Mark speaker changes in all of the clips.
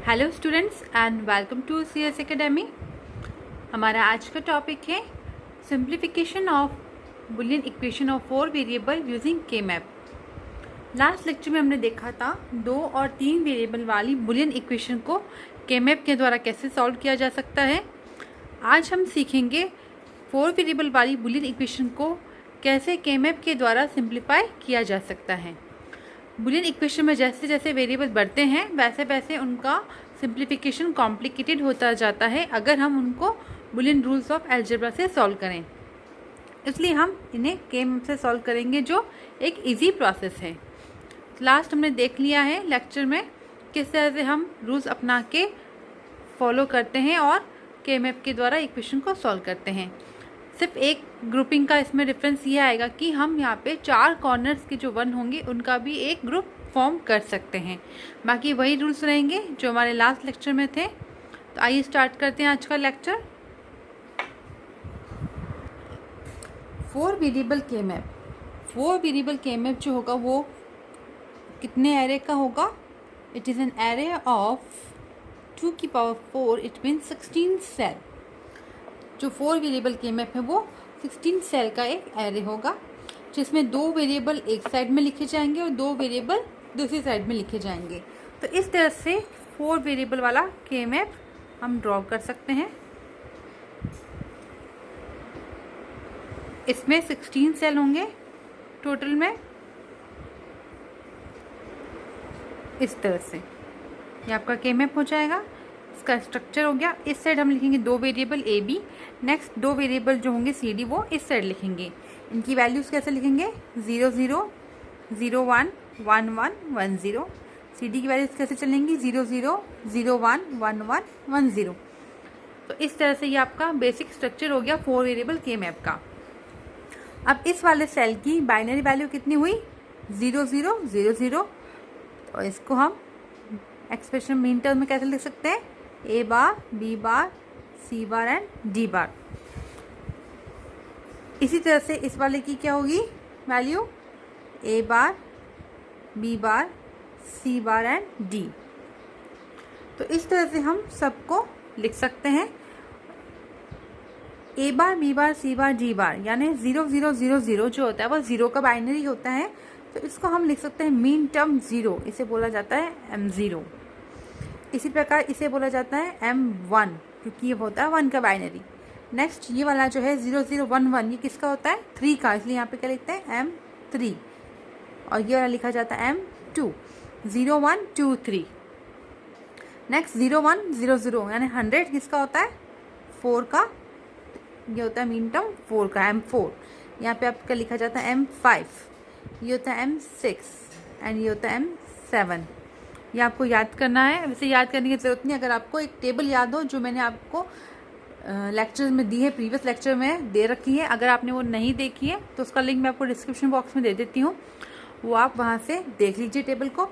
Speaker 1: Hello students and welcome to CS academy. हमारा आज का टॉपिक है simplification of Boolean equation of 4 variable using K-map. Last lecture में हमने देखा था 2 और 3 वेरिएबल वाली बुलियन इक्वेशन को K-मैप के द्वारा कैसे सॉल्व किया जा सकता है। आज हम सीखेंगे 4 वेरिएबल वाली बुलियन इक्वेशन को कैसे K-मैप के द्वारा सिंप्लीफाई किया जा सकता है। बुलियन इक्वेशन में जैसे जैसे वेरिएबल बढ़ते हैं वैसे वैसे उनका सिंप्लीफिकेशन कॉम्प्लिकेटेड होता जाता है अगर हम उनको बुलियन रूल्स ऑफ अलजेब्रा से सॉल्व करें। इसलिए हम इन्हें K-मैप से सॉल्व करेंगे जो एक इजी प्रोसेस है। लास्ट हमने देख लिया है लेक्चर में किस तरह से हम रूल्स अपना के फॉलो करते हैं और K-मैप के द्वारा इक्वेशन को सॉल्व करते हैं। सिर्फ एक ग्रुपिंग का इसमें डिफरेंस ये आएगा कि हम यहाँ पे 4 कॉर्नर्स के जो 1 होंगे उनका भी एक ग्रुप फॉर्म कर सकते हैं। बाकी वही रूल्स रहेंगे जो हमारे लास्ट लेक्चर में थे। तो आइए स्टार्ट करते हैं आज का लेक्चर। 4 वेरिएबल K-मैप जो होगा वो कितने एरे का होगा? It is an array of 2 की पावर 4, इट मीन्स 16 सेल। जो 4 वेरिएबल K-मैप है वो 16 सेल का एक एरे होगा जिसमें 2 वेरिएबल एक साइड में लिखे जाएंगे और 2 वेरिएबल दूसरी साइड में लिखे जाएंगे। तो इस तरह से 4 वेरिएबल वाला K-मैप हम ड्रॉ कर सकते हैं। इसमें 16 सेल होंगे टोटल में। इस तरह से ये आपका K-मैप हो जाएगा। इसका स्ट्रक्चर हो गया। इस साइड हम लिखेंगे 2 variable A B, next 2 variable जो होंगे सी डी वो इस साइड लिखेंगे। इनकी वैल्यूज़ कैसे लिखेंगे? 0 0 0 1 1 1 1 0। सी डी की वैल्यूज़ कैसे चलेंगी? 0 0 0 1 1 1 1 0। तो इस तरह से ये आपका बेसिक स्ट्रक्चर हो गया 4 वेरिएबल K-मैप का। अब इस वाले सेल की बाइनरी वैल्यू कितनी हुई? 0 0 0 0। तो इसको हम एक्सप्रेशन मीन टर्म में कैसे लिख सकते हैं? A bar, B bar, C bar and D बार। इसी तरह से इस वाले की क्या होगी value? A bar, B bar, C bar and D। तो इस तरह से हम सबको लिख सकते हैं। A bar, B bar, C bar, D बार यानी 0 0 0 0 जो होता है वो 0 का बाइनरी होता है। तो इसको हम लिख सकते हैं मीन टर्म 0, इसे बोला जाता है M0। इसी प्रकार इसे बोला जाता है M1 क्योंकि ये होता है 1 का बाइनरी। नेक्स्ट ये वाला जो है 0 0 1 1 ये किसका होता है? 3 का, इसलिए यहाँ पे क्या लिखते हैं? M3। और ये वाला लिखा जाता है M2। 0 1 2 3। नेक्स्ट 0 1 0 0 यानी 100 किसका होता है? 4 का। ये होता है मीन टर्म 4 का, M4। यहाँ पे आपका लिखा जाता है M5। ये होता है M6 एंड ये होता है M7। ये आपको याद करना है। वैसे याद करने की ज़रूरत नहीं, अगर आपको एक टेबल याद हो जो मैंने आपको लेक्चर में दी है, प्रीवियस लेक्चर में दे रखी है, अगर आपने वो नहीं देखी है तो उसका लिंक मैं आपको डिस्क्रिप्शन बॉक्स में दे देती हूँ, वो आप वहाँ से देख लीजिए टेबल को।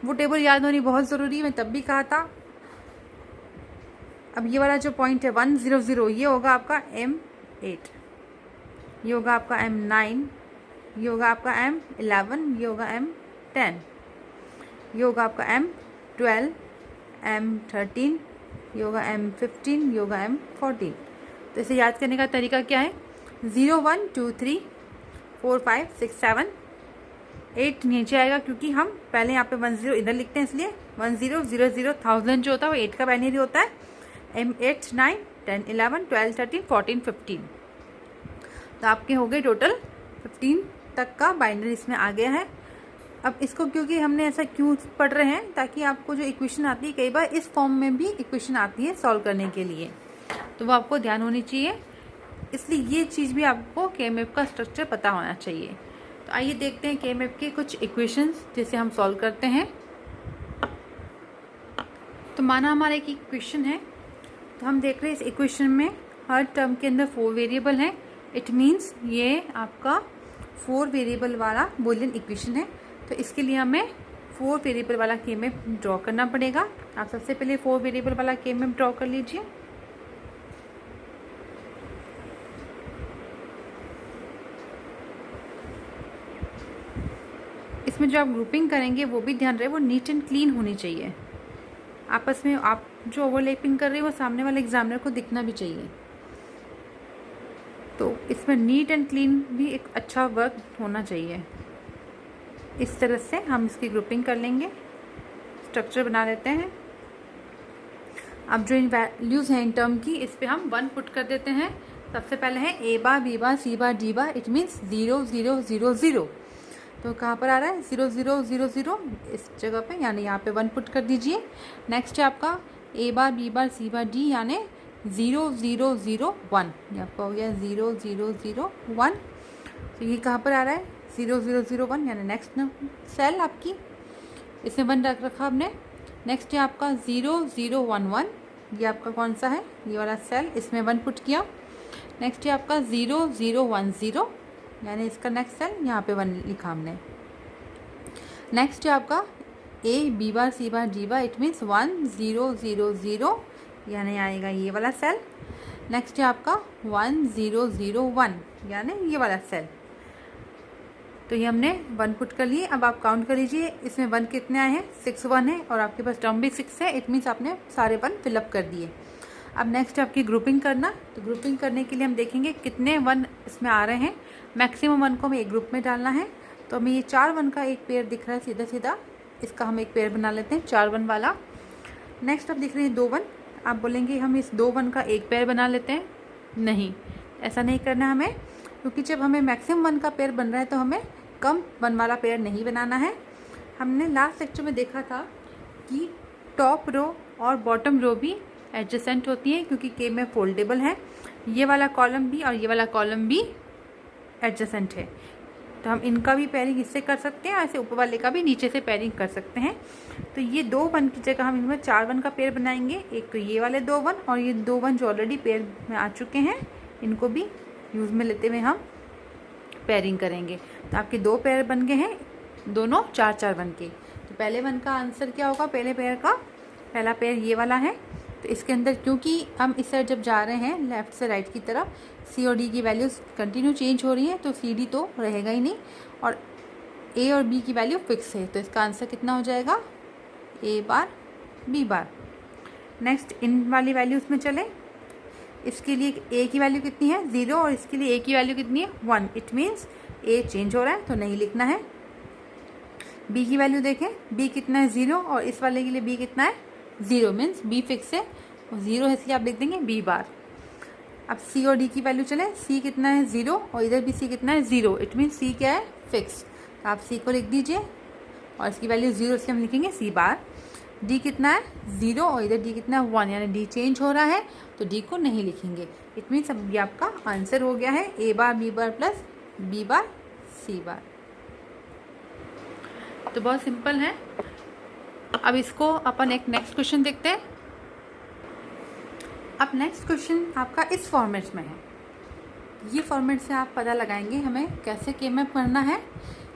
Speaker 1: वो टेबल याद होनी बहुत ज़रूरी है, मैं तब भी कहा था। अब ये वाला जो पॉइंट है 1 0 0 ये होगा आपका M8, ये होगा आपका M9, ये होगा आपका M11, ये होगा M10, ये होगा आपका M12, M13, ये होगा M15, ये होगा M14। तो इसे याद करने का तरीका क्या है? 0 1 2 3 4 5 6 7 8 नीचे आएगा क्योंकि हम पहले यहाँ पे 1 0 इधर लिखते हैं, इसलिए 1 0 0 0 1000 जो होता है वो 8 का बाइनरी होता है। M8 9 10 11 12 13 14 15। तो आपके हो गए टोटल 15 तक का बाइनरी इसमें आ गया है। अब इसको क्योंकि हमने ऐसा क्यों पढ़ रहे हैं, ताकि आपको जो इक्वेशन आती है कई बार इस फॉर्म में भी इक्वेशन आती है सॉल्व करने के लिए, तो वो आपको ध्यान होनी चाहिए। इसलिए ये चीज़ भी आपको K-मैप का स्ट्रक्चर पता होना चाहिए। तो आइए देखते हैं K-मैप के कुछ इक्वेशंस जिसे हम सॉल्व करते हैं। तो माना हमारा एक इक्वेशन है, तो हम देख रहे हैं इस इक्वेशन में हर टर्म के अंदर 4 वेरिएबल हैं। इट मीन्स ये आपका 4 वेरिएबल वाला बुलियन इक्वेशन है। तो इसके लिए हमें 4 वेरिएबल वाला K-मैप ड्रॉ करना पड़ेगा। आप सबसे पहले 4 वेरिएबल वाला K-मैप ड्रॉ कर लीजिए। इसमें जो आप ग्रुपिंग करेंगे वो भी ध्यान रहे वो नीट एंड क्लीन होनी चाहिए। आपस में आप जो ओवरलैपिंग कर रहे हो वो सामने वाले एग्जामिनर को दिखना भी चाहिए। तो इसमें नीट एंड क्लीन भी एक अच्छा वर्क होना चाहिए। इस तरह से हम इसकी ग्रुपिंग कर लेंगे, स्ट्रक्चर बना लेते हैं। अब जो इन वैल्यूज़ हैं इन टर्म की, इस पे हम 1 पुट कर देते हैं। सबसे पहले है a bar, b bar, c bar, d bar, it means 0 0 0 0। तो कहाँ पर आ रहा है 0 0 0 0 इस जगह पे, यानी यहाँ पे 1 पुट कर दीजिए। नेक्स्ट है आपका a bar, b bar, c bar, d, यानी 0 0 0 1। ये आपका हो गया 0 0 0 1। तो ये कहाँ पर आ रहा है 0 0 0 1, यानी नेक्स्ट सेल आपकी, इसमें 1 रख रखा आपने। नेक्स्ट है आपका 0 0 1 1, ये आपका कौन सा है, ये वाला सेल, इसमें 1 पुट किया। नेक्स्ट है आपका 0 0 1 0, यानी इसका नेक्स्ट सेल, यहाँ पे 1 लिखा हमने। नेक्स्ट है आपका a b bar, c bar, d bar, it means 1 0 0 0, यानी आएगा ये वाला सेल। नेक्स्ट है आपका 1 0 0 1, यानी ये वाला सेल। तो ये हमने 1 पुट कर लिए। अब आप काउंट कर लीजिए, इसमें 1 कितने आए हैं, 6 1 है, और आपके पास टर्म भी 6 है, इट मीन्स आपने सारे 1 फिलअप कर दिए। अब नेक्स्ट आपकी ग्रुपिंग करना। तो ग्रुपिंग करने के लिए हम देखेंगे कितने 1 इसमें आ रहे हैं। मैक्सिमम 1 को हमें एक ग्रुप में डालना है। तो हमें ये 4 1 का एक पेयर दिख रहा है सीधा सीधा, इसका हम एक पेयर बना लेते हैं 4 1 वाला। नेक्स्ट आप दिख रहे हैं 2 1, आप बोलेंगे हम इस 2 1 का एक पेयर बना लेते हैं। नहीं, ऐसा नहीं करना हमें, क्योंकि जब हमें मैक्सिमम 1 का पेयर बन रहा है तो हमें कम 1 वाला पेयर नहीं बनाना है। हमने लास्ट लेक्चर में देखा था कि टॉप रो और बॉटम रो भी एडजेसेंट होती हैं, क्योंकि के में फोल्डेबल है। ये वाला कॉलम भी और ये वाला कॉलम भी एडजेसेंट है, तो हम इनका भी पेयरिंग इससे कर सकते हैं, ऐसे ऊपर वाले का भी नीचे से पेयरिंग कर सकते हैं। तो ये 2 1 की जगह हम इनमें 4 1 का पेयर बनाएंगे। एक तो ये वाले 2 1 और ये 2 1 जो ऑलरेडी पेयर में आ चुके हैं, इनको भी यूज़ में लेते हुए हम पेयरिंग करेंगे। तो आपके 2 पेयर बन गए हैं, दोनों 4 4 1 के। तो पहले 1 का आंसर क्या होगा, पहले पेयर का पहला पेयर ये वाला है। तो इसके अंदर क्योंकि हम इस साइड जब जा रहे हैं लेफ़्ट से राइट की तरफ, सी और डी की वैल्यूज़ कंटिन्यू चेंज हो रही है, तो सी डी तो रहेगा ही नहीं, और ए और बी की वैल्यू फिक्स है। तो इसका आंसर कितना हो जाएगा, ए bar B bar. Next in वाली वैल्यूज़ में चले, इसके लिए ए की वैल्यू कितनी है 0, और इसके लिए ए की वैल्यू कितनी है 1, इट मीन्स ए चेंज हो रहा है, तो नहीं लिखना है। बी की वैल्यू देखें, बी कितना है 0, और इस वाले के लिए बी कितना है 0, मीन्स बी फिक्स है, 0 है, इसलिए आप लिख देंगे बी बार। अब सी और डी की वैल्यू चले, सी कितना है 0, और इधर भी सी कितना है 0, इट मीन्स सी क्या है फिक्स, तो आप सी को लिख दीजिए, और इसकी वैल्यू 0, इसलिए हम लिखेंगे सी बार। डी कितना है 0, और इधर डी कितना है 1, यानी डी चेंज हो रहा है, तो डी को नहीं लिखेंगे। इट मीन्स अब ये आपका आंसर हो गया है A bar B bar plus B bar C bar. तो बहुत सिंपल है। अब इसको अपन एक नेक्स्ट क्वेश्चन देखते हैं। अब नेक्स्ट क्वेश्चन आपका इस फॉर्मेट में है, ये फॉर्मेट से आप पता लगाएंगे हमें कैसे के मैप करना है।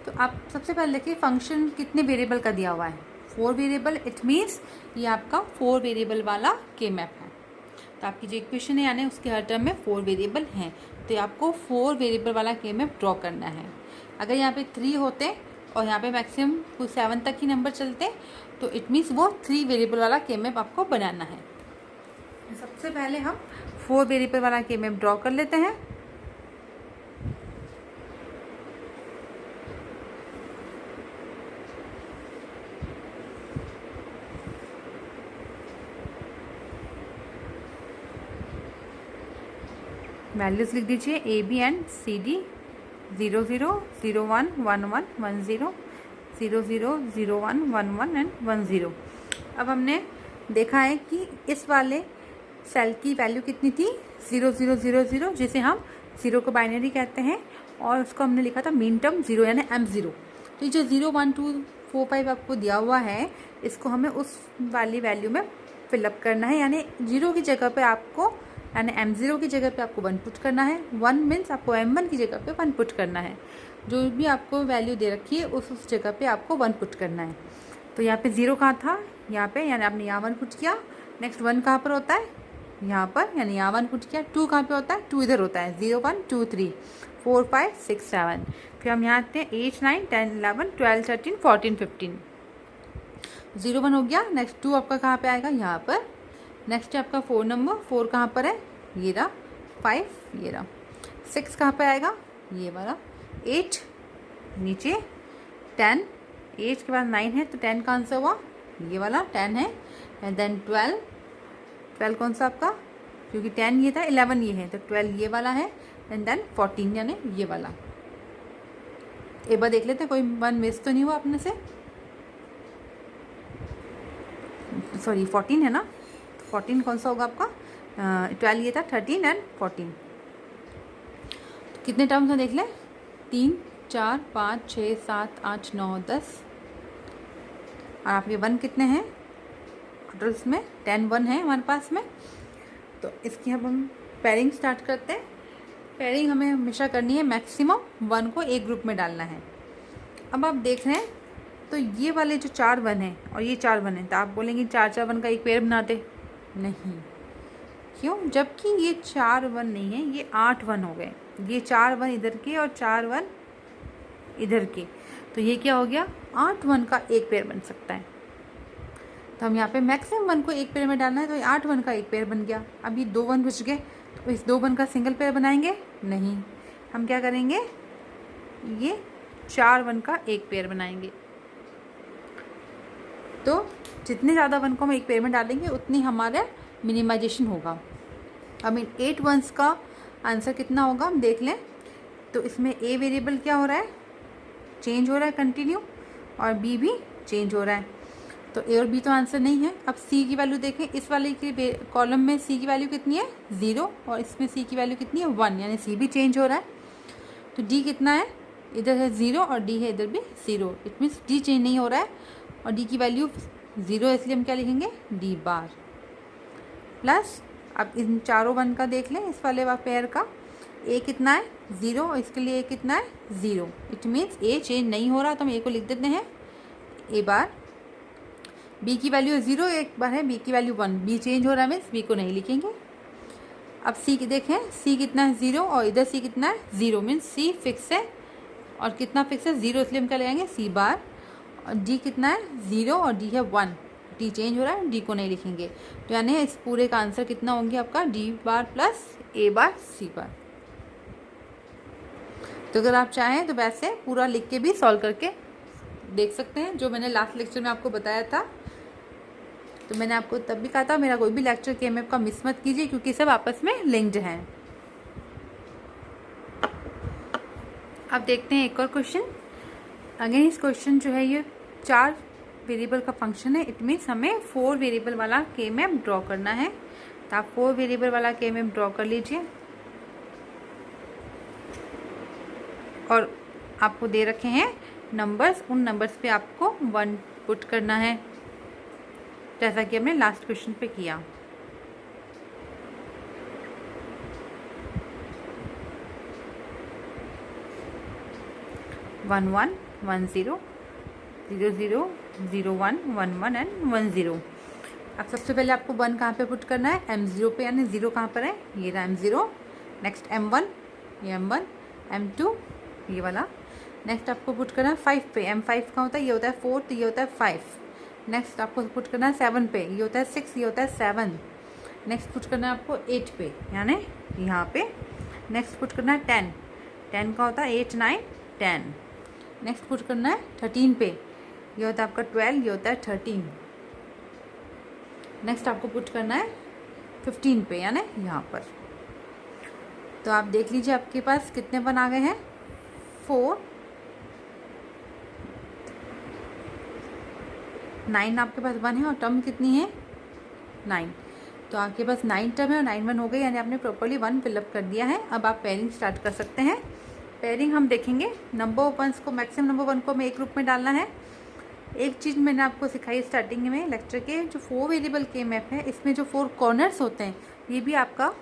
Speaker 1: तो आप सबसे पहले देखिए फंक्शन कितने वेरिएबल का दिया हुआ है, 4 वेरिएबल, इट मीन्स ये आपका 4 वेरिएबल वाला के मैप है। तो आपकी जो इक्वेशन है यानी उसके हर टर्म में 4 वेरिएबल हैं, तो आपको 4 वेरिएबल वाला के मैप ड्रॉ करना है। अगर यहाँ पे 3 होते और यहाँ पे मैक्सिमम कुछ 7 तक ही नंबर चलते, तो इट मीन्स वो 3 वेरिएबल वाला के मैप आपको बनाना है। सबसे पहले हम 4 वेरिएबल वाला के मैप ड्रॉ कर लेते हैं। वैल्यूज लिख दीजिए A B and C D, 0 0 0 1 1 1 1 0 0 0 0 1 1 1 and 1 0। अब हमने देखा है कि इस वाले सेल की वैल्यू कितनी थी 0 0 0 0, जिसे हम 0 को बाइनरी कहते हैं, और उसको हमने लिखा था मीन टर्म 0 यानी M0। तो ये जो 0 1 2 4 5 आपको दिया हुआ है, इसको हमें उस वाली वैल्यू में फिलअप करना है, यानी 0 की जगह पे आपको, यानी M0 की जगह पे आपको 1 पुट करना है, 1 मीन्स आपको M1 की जगह पे 1 पुट करना है। जो भी आपको वैल्यू दे रखी है उस जगह पे आपको 1 पुट करना है। तो यहाँ पे 0 कहाँ था, यहाँ पे, यानी आपने यहाँ 1 पुट किया। नेक्स्ट 1 कहाँ पर होता है, यहाँ पर, यानी यहाँ 1 पुट किया। 2 कहाँ पे होता है, 2 इधर होता है, 0 1 2 3 4 5 6 7। फिर हम यहाँ आते हैं 8 9 10 11 12 13 14 15। 0 1 हो गया। नेक्स्ट 2 आपका कहाँ पे आएगा, यहाँ पर। नेक्स्ट है आपका 4 नंबर, 4 कहाँ पर है, ये रहा। 5 ये रहा। 6 कहाँ पे आएगा, ये वाला। 8 नीचे। 10, 8 के बाद 9 है तो 10 का आंसर हुआ ये वाला, 10 है। एंड देन 12, 12 कौन सा आपका, क्योंकि 10 ये था, 11 ये है, तो 12 ये वाला है। एंड देन 14 यानी ये वाला। एक बार देख लेते हैं कोई वन मिस तो नहीं हुआ अपने से। सॉरी 14 है ना, 14 कौन सा होगा आपका, 12 ये था, 13 एंड 14। तो कितने टर्म्स में देख लें, 3 4 5 6 7 8 9 10। और आपके 1 कितने हैं टोटल्स में, 10 1 है हमारे पास में। तो इसकी अब हम पेयरिंग स्टार्ट करते हैं। पेयरिंग हमें हमेशा करनी है, मैक्सिमम 1 को एक ग्रुप में डालना है। अब आप देख रहे हैं तो ये वाले जो 4 1 हैं और ये 4 1 हैं, तो आप बोलेंगे 4 4 1 का एक पेयर बनाते, नहीं। क्यों, जबकि ये 4 1 नहीं है, ये 8 1 हो गए। ये 4 1 इधर के और 4 1 इधर के, तो ये क्या हो गया, 8 1 का एक पेयर बन सकता है। तो हम यहाँ पे मैक्सिमम 1 को एक पेयर में डालना है, तो ये 8 1 का एक पेयर बन गया। अब ये 2 1 बच गए, तो इस 2 1 का सिंगल पेयर बनाएंगे, नहीं। हम क्या करेंगे, ये 4 1 का एक पेयर बनाएंगे। तो जितने ज़्यादा 1 को हम एक पेयर में डालेंगे उतनी हमारा मिनिमाइजेशन होगा। अब इन 8 1s का आंसर कितना होगा हम देख लें। तो इसमें ए वेरिएबल क्या हो रहा है, चेंज हो रहा है कंटिन्यू, और बी भी चेंज हो रहा है। तो ए और बी तो आंसर नहीं है। अब सी की वैल्यू देखें, इस वाले के कॉलम में सी की वैल्यू कितनी है, 0, और इसमें सी की वैल्यू कितनी है, 1, यानी सी भी चेंज हो रहा है। तो डी कितना है, इधर है 0 और डी है इधर भी 0, इट मीन्स डी चेंज नहीं हो रहा है, और डी की वैल्यू 0 है, इसलिए हम क्या लिखेंगे, डी बार। प्लस अब इन चारों 1 का देख लें, इस वाले पेयर का ए कितना है, 0, और इसके लिए ए कितना है, 0, इट मीन्स ए चेंज नहीं हो रहा, तो हम ए को लिख देते हैं ए बार। बी की वैल्यू 0 एक बार है, बी की वैल्यू 1, बी चेंज हो रहा है मीन्स बी को नहीं लिखेंगे। अब सी की देखें, सी कितना है, 0, और इधर सी कितना है, 0, मीन्स सी फिक्स है, और कितना फिक्स है, 0, इसलिए हम क्या लगाएंगे, सी बार। और डी कितना है, 0, और डी है 1, डी चेंज हो रहा है, डी को नहीं लिखेंगे। तो यानी इस पूरे का आंसर कितना होंगे आपका, डी बार प्लस ए बार सी बार। तो अगर आप चाहें तो वैसे पूरा लिख के भी सॉल्व करके देख सकते हैं, जो मैंने लास्ट लेक्चर में आपको बताया था। तो मैंने आपको तब भी कहा था मेरा कोई भी लेक्चर केएमएफ का मिस मत कीजिए, क्योंकि सब आपस में लिंक्ड हैं। अब देखते हैं एक और क्वेश्चन। अगेन इस क्वेश्चन जो है ये 4 वेरिएबल का फंक्शन है, इट मीन्स हमें 4 वेरिएबल वाला केएमएफ ड्रॉ करना है। तो आप 4 वेरिएबल वाला केएमएफ ड्रॉ कर लीजिए, और आपको दे रखे हैं नंबर्स, उन नंबर्स पे आपको 1 पुट करना है, जैसा कि हमने लास्ट क्वेश्चन पे किया। One 1 1 0 0 0 0 1 1 1 and 1 0। अब सबसे पहले आपको 1 कहाँ पे पुट करना है, M0 पे, यानी 0 कहाँ पर है, ये रहा M0। नेक्स्ट M1, ये M1, M2 ये वाला। नेक्स्ट आपको पुट करना है 5 पे, M5 का होता है, ये होता है 4, तो ये होता है 5। नेक्स्ट आपको पुट करना है 7 पे, ये होता है 6, ये होता है 7। नेक्स्ट पुट करना है आपको 8 पे, यानी यहाँ पे। नेक्स्ट पुट करना है 10, 10 का होता है 8 9 10। नेक्स्ट पुट करना है 13 पे, ये होता है आपका 12, ये होता है 13। नेक्स्ट आपको पुट करना है 15 पे, यानी यहाँ पर। तो आप देख लीजिए आपके पास कितने 1 आ गए हैं, 4 9 आपके पास 1 है, और टर्म कितनी है, 9। तो आपके पास 9 टर्म है और 9 1 हो गई, यानी आपने प्रॉपर्ली 1 फिलअप कर दिया है। अब आप पेयरिंग स्टार्ट कर सकते हैं। पेयरिंग हम देखेंगे, नंबर ऑफ 1s को, मैक्सिमम नंबर 1 को हमें एक ग्रुप में डालना है। एक चीज़ मैंने आपको सिखाई स्टार्टिंग में लेक्चर के, जो 4 वेरिएबल केएमएफ है, इसमें जो 4 कॉर्नर्स होते हैं ये भी आपका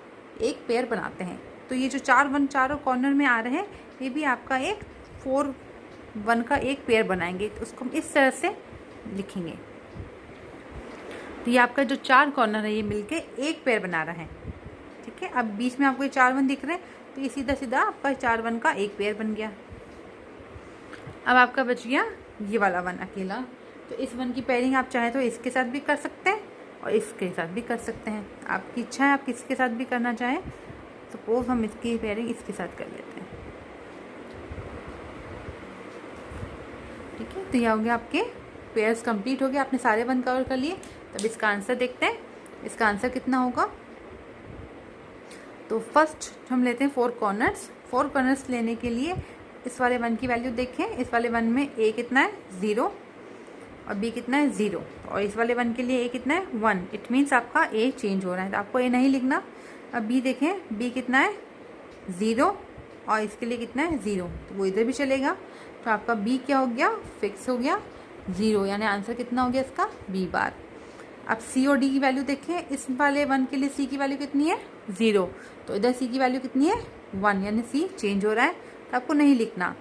Speaker 1: एक पेयर बनाते हैं। तो ये जो 4 1 चारों कॉर्नर में आ रहे हैं, ये भी आपका एक 4 1 का एक पेयर बनाएंगे। तो उसको हम इस तरह से लिखेंगे। तो ये आपका जो 4 कॉर्नर है ये मिलके एक पेयर बना रहा है, ठीक है। अब बीच में आपको ये 4 1 दिख रहे हैं, तो ये सीधा सीधा आपका 4 1 का एक पेयर बन गया। अब आपका बच गया ये वाला 1 अकेला। तो इस 1 की पेयरिंग आप चाहे तो इसके साथ भी कर सकते हैं और इसके साथ भी कर सकते हैं, आपकी इच्छा है आप किसके साथ भी करना चाहें। सपोज हम इसकी पेयरिंग इसके साथ कर लेते हैं, ठीक है। तो यह हो गया आपके पेयर्स कंप्लीट हो गया, आपने सारे 1 कवर कर लिए। तब इसका आंसर देखते हैं, इसका आंसर कितना होगा। तो फर्स्ट हम लेते हैं 4 कॉर्नर्स। 4 कॉर्नर्स लेने के लिए इस वाले 1 की वैल्यू देखें, इस वाले 1 में a कितना है 0 और b कितना है 0, और इस वाले 1 के लिए a कितना है 1। इट मीन्स आपका a चेंज हो रहा है, तो आपको a नहीं लिखना। अब b देखें, b कितना है 0 और इसके लिए कितना है 0, तो वो इधर भी चलेगा। तो आपका b क्या हो गया, फिक्स हो गया 0, यानी आंसर कितना हो गया इसका b बार। अब c और d की वैल्यू देखें, इस वाले 1 के लिए c की वैल्यू कितनी है 0, तो इधर c की वैल्यू कितनी है 1, यानी c चेंज हो रहा है, तो आपको नहीं लिखना।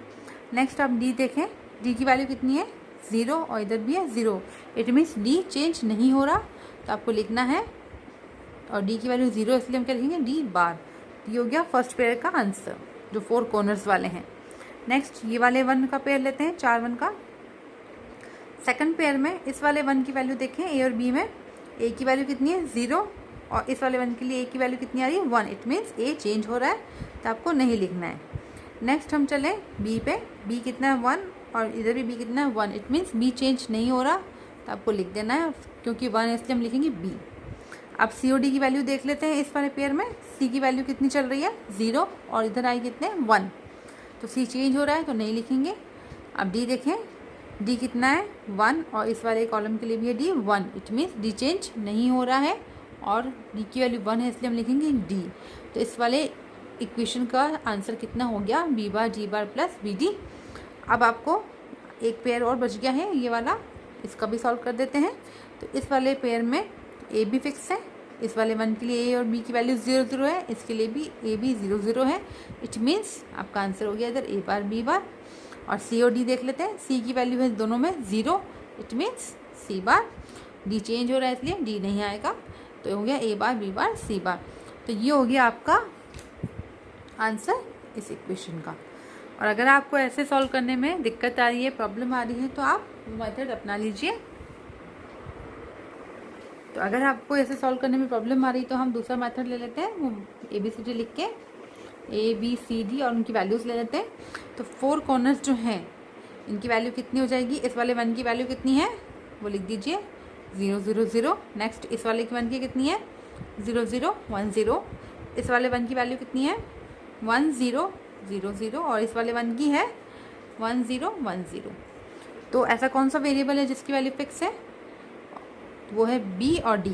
Speaker 1: नेक्स्ट आप d देखें, d की वैल्यू कितनी है 0 और इधर भी है 0, इट मीन्स d चेंज नहीं हो रहा, तो आपको लिखना है। और d की वैल्यू 0 इसलिए हम क्या लिखेंगे d बार। ये हो गया फर्स्ट पेयर का आंसर जो 4 कॉर्नर्स वाले हैं। नेक्स्ट ये वाले 1 का पेयर लेते हैं, 4 1 का। सेकंड पेयर में इस वाले 1 की वैल्यू देखें, a और b में a की वैल्यू कितनी है 0 और इस वाले 1 के लिए a की वैल्यू कितनी आ रही है 1, इट मीन्स a चेंज हो रहा है, तो आपको नहीं लिखना है। नेक्स्ट हम चले b पे, b कितना है 1 और इधर भी b कितना है 1, इट मीन्स b चेंज नहीं हो रहा, तो आपको लिख देना है, क्योंकि 1 इसलिए हम लिखेंगे b। अब c और d की वैल्यू देख लेते हैं। इस वाले पेयर में c की वैल्यू कितनी चल रही है 0 और इधर आई कितने 1, तो c चेंज हो रहा है, तो नहीं लिखेंगे। अब d देखें, d कितना है 1 और इस वाले कॉलम के लिए भी है d 1, it means d change नहीं हो रहा है और d की वैल्यू 1 है, इसलिए हम लिखेंगे d। तो इस वाले इक्वेशन का आंसर कितना हो गया b बार d बार प्लस bd। अब आपको एक पेयर और बच गया है ये वाला, इसका भी सॉल्व कर देते हैं। तो इस वाले पेयर में a भी फिक्स है, इस वाले 1 के लिए a और b की वैल्यू 0 0 है, इसके लिए भी a भी 0 0 है, इट मीन्स आपका आंसर हो गया इधर a बार b बार। और c और d देख लेते हैं, c की वैल्यू है दोनों में 0, it means c bar. d change हो रहा है इसलिए d नहीं आएगा, तो हो गया a bar b bar c बार। तो ये हो गया आपका आंसर इस इक्वेशन का। और अगर आपको ऐसे सॉल्व करने में दिक्कत आ रही है, प्रॉब्लम आ रही है, तो आप मेथड अपना लीजिए। तो अगर आपको ऐसे सॉल्व करने में प्रॉब्लम आ रही है तो हम दूसरा मेथड ले लेते हैं, वो ABCD लिख के ABCD और उनकी वैल्यूज़ ले लेते हैं। तो 4 कॉर्नर्स जो हैं इनकी वैल्यू कितनी हो जाएगी, इस वाले 1 की वैल्यू कितनी है वो लिख दीजिए 0 0 0। नेक्स्ट इस वाले 1 की कितनी है 0 0 1 0, इस वाले 1 की वैल्यू कितनी है 1 0 0 0 और इस वाले 1 की है 1 0 1 0। तो ऐसा कौन सा वेरिएबल है जिसकी वैल्यू फिक्स है, वो है b और d,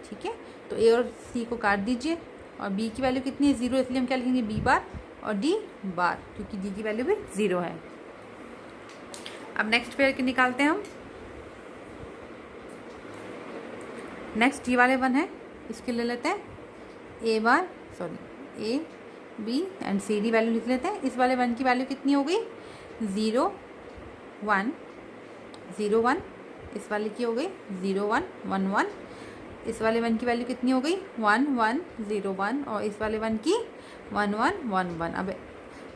Speaker 1: ठीक है। तो a और c को काट दीजिए और b की वैल्यू कितनी है 0, इसलिए हम क्या लिखेंगे b बार और d बार, क्योंकि d की वैल्यू भी 0 है। अब नेक्स्ट पेयर के निकालते हैं हम। नेक्स्ट ये वाले 1 है, इसके ले लेते हैं a b and c d value लिख लेते हैं। इस वाले 1 की वैल्यू कितनी हो गई 0 1 0 1, इस वाले की हो गई 0 1 1 1, इस वाले 1 की वैल्यू कितनी हो गई 1 1 0 1 और इस वाले 1 की 1 1 1 1। अब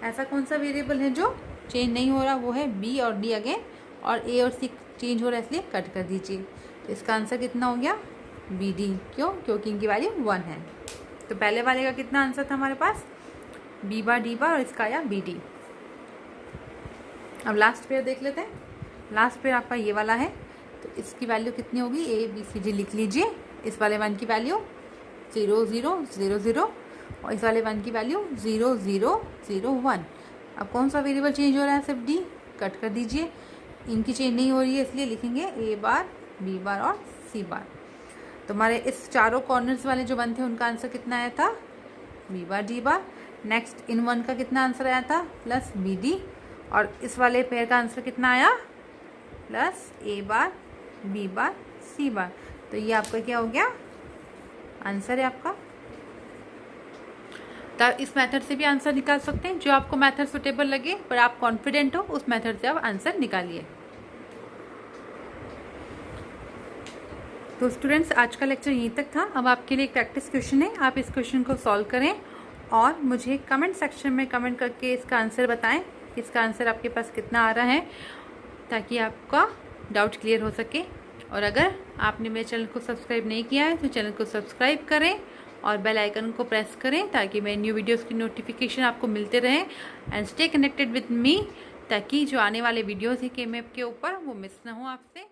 Speaker 1: ऐसा कौन सा वेरिएबल है जो चेंज नहीं हो रहा, वो है b और d अगेन, और a और c चेंज हो रहा है इसलिए कट कर दीजिए। तो इसका आंसर कितना हो गया bd, क्यों, क्योंकि इनकी वैल्यू 1 है। तो पहले वाले का कितना आंसर था हमारे पास b बार d बार और इसका आया bd। अब लास्ट पेयर देख लेते हैं। लास्ट पेयर आपका ये वाला है, तो इसकी वैल्यू कितनी होगी ABCD लिख लीजिए। इस वाले 1 की वैल्यू 0 0 0 0 और इस वाले 1 की वैल्यू 0 0 0 1। अब कौन सा वेरिएबल चेंज हो रहा है, सिर्फ d, कट कर दीजिए। इनकी चेंज नहीं हो रही है इसलिए लिखेंगे a बार b बार और c बार। तो हमारे इस चारों कॉर्नर्स वाले जो 1 थे उनका आंसर कितना आया था b bar d bar. Next in 1 का कितना आंसर आया था प्लस bd, और इस वाले पेयर का आंसर कितना आया plus a bar b bar c बार। तो ये आपका क्या हो गया आंसर है आपका। तो इस मेथड से भी आंसर निकाल सकते हैं, जो आपको मेथड सुटेबल लगे पर आप कॉन्फिडेंट हो उस मेथड से आप आंसर निकालिए। तो स्टूडेंट्स आज का लेक्चर यहीं तक था। अब आपके लिए एक प्रैक्टिस क्वेश्चन है, आप इस क्वेश्चन को सॉल्व करें और मुझे कमेंट सेक्शन में कमेंट करके इसका आंसर बताएं कि इसका आंसर आपके पास कितना आ रहा है, ताकि आपका डाउट क्लियर हो सके। और अगर आपने मेरे चैनल को सब्सक्राइब नहीं किया है तो चैनल को सब्सक्राइब करें और बेल आइकन को प्रेस करें ताकि मेरे न्यू वीडियोस की नोटिफिकेशन आपको मिलते रहें। And stay connected with me ताकि जो आने वाले वीडियोस हैं के मैप के ऊपर वो मिस ना हो आपसे।